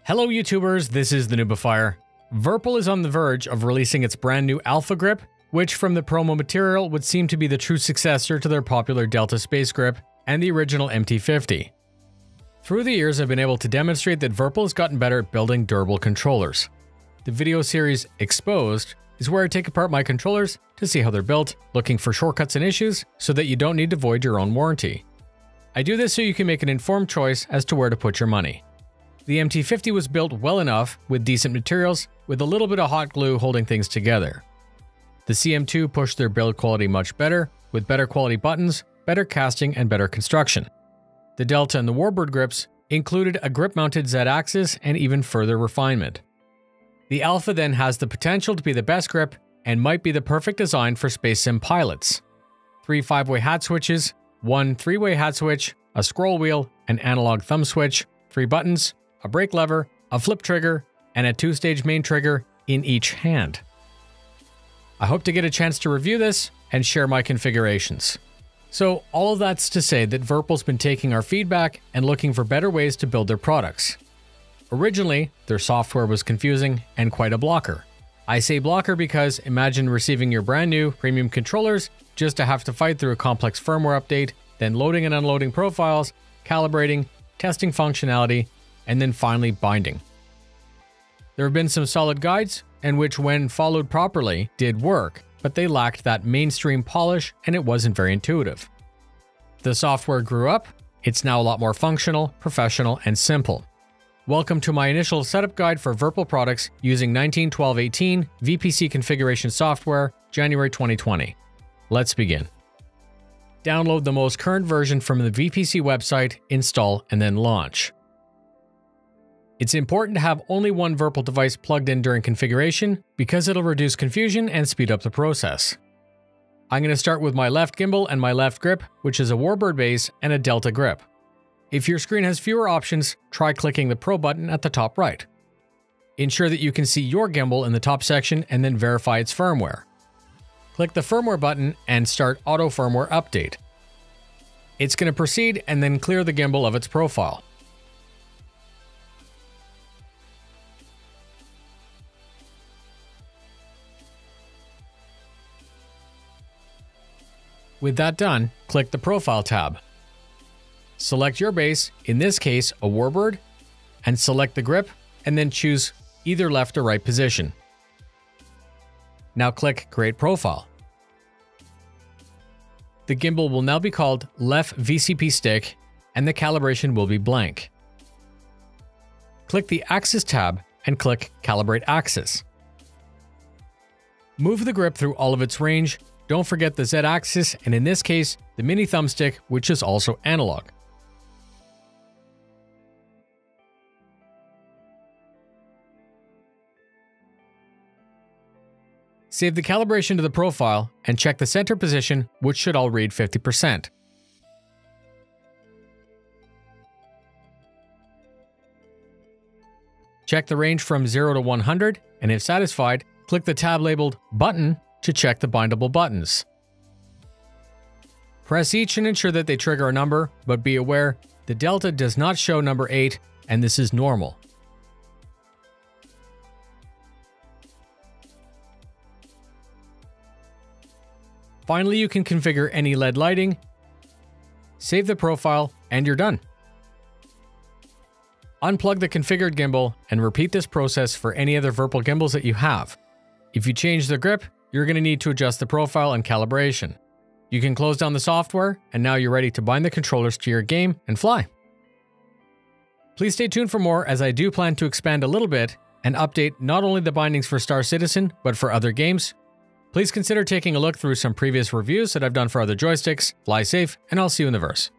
Hello YouTubers, this is the Noobifier. VIRPIL is on the verge of releasing its brand new Alpha grip, which from the promo material would seem to be the true successor to their popular Delta Space grip and the original MT50. Through the years, I've been able to demonstrate that VIRPIL has gotten better at building durable controllers. The video series Exposed is where I take apart my controllers to see how they're built, looking for shortcuts and issues so that you don't need to void your own warranty. I do this so you can make an informed choice as to where to put your money. The MT50 was built well enough with decent materials, with a little bit of hot glue holding things together. The CM2 pushed their build quality much better, with better quality buttons, better casting, and better construction. The Delta and the Warbird grips included a grip-mounted Z-axis and even further refinement. The Alpha then has the potential to be the best grip and might be the perfect design for space sim pilots. 3 5-way hat switches, 1 3-way hat switch, a scroll wheel, an analog thumb switch, 3 buttons, a brake lever, a flip trigger, and a 2-stage main trigger in each hand. I hope to get a chance to review this and share my configurations. So all of that's to say that VIRPIL's been taking our feedback and looking for better ways to build their products. Originally, their software was confusing and quite a blocker. I say blocker because imagine receiving your brand new premium controllers just to have to fight through a complex firmware update, then loading and unloading profiles, calibrating, testing functionality, and then finally binding. There have been some solid guides, and which when followed properly did work, but they lacked that mainstream polish and it wasn't very intuitive. The software grew up, it's now a lot more functional, professional, and simple. Welcome to my initial setup guide for VIRPIL products using 19.12.18 VPC configuration software, January 2020. Let's begin. Download the most current version from the VPC website, install, and then launch. It's important to have only one VIRPIL device plugged in during configuration because it'll reduce confusion and speed up the process. I'm going to start with my left gimbal and my left grip, which is a Warbird base and a Delta grip. If your screen has fewer options, try clicking the Pro button at the top right. Ensure that you can see your gimbal in the top section and then verify its firmware. Click the Firmware button and start Auto Firmware Update. It's going to proceed and then clear the gimbal of its profile. With that done, click the Profile tab. Select your base, in this case a Warbird, and select the grip, and then choose either left or right position. Now click Create Profile. The gimbal will now be called Left VCP Stick, and the calibration will be blank. Click the Axis tab and click Calibrate Axis. Move the grip through all of its range. Don't forget the Z-axis, and in this case, the mini thumbstick, which is also analog. Save the calibration to the profile and check the center position, which should all read 50%. Check the range from 0 to 100, and if satisfied, click the tab labeled Button to check the bindable buttons. Press each and ensure that they trigger a number, but be aware, the Delta does not show number 8, and this is normal. Finally, you can configure any LED lighting, save the profile, and you're done. Unplug the configured gimbal and repeat this process for any other VIRPIL gimbals that you have. If you change the grip, you're going to need to adjust the profile and calibration. You can close down the software, and now you're ready to bind the controllers to your game and fly. Please stay tuned for more, as I do plan to expand a little bit and update not only the bindings for Star Citizen, but for other games. Please consider taking a look through some previous reviews that I've done for other joysticks. Fly safe, and I'll see you in the verse.